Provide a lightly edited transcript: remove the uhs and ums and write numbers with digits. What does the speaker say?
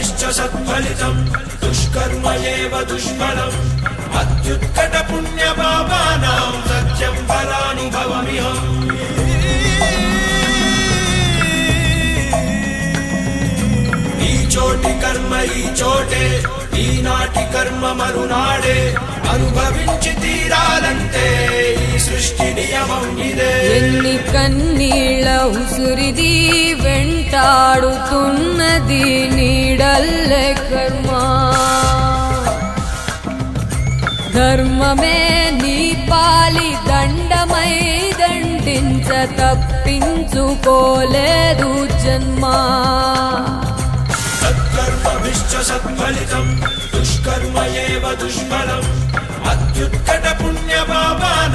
సత్కర్మభిశ్చ సత్ఫలితం దుష్కర్మ ఏవ దుష్ఫలం అత్యుత్కట పుణ్య పాపానాం సత్యం ఫలానుభవమిహం. ఈ చోటి కర్మ ఈ చోటే, ఈనాటి కర్మ మరునాడే, అనుభవించి తీరాలంటే ఈ సృష్టి నియమం ఇదే. ఎన్ని కన్నీళ్ళ ఉసురిది వెంటాడుతున్నది నీడల్లే కర్మ. ధర్మమే నీ పాలి దండమై దండించ తప్పించుకోలేదు జన్మ. సత్కర్మభిశ్చ సత్ఫలితం దుష్కర్మ ఏవ దుష్ఫలం అత్యుత్కట పుణ్య పాపానాం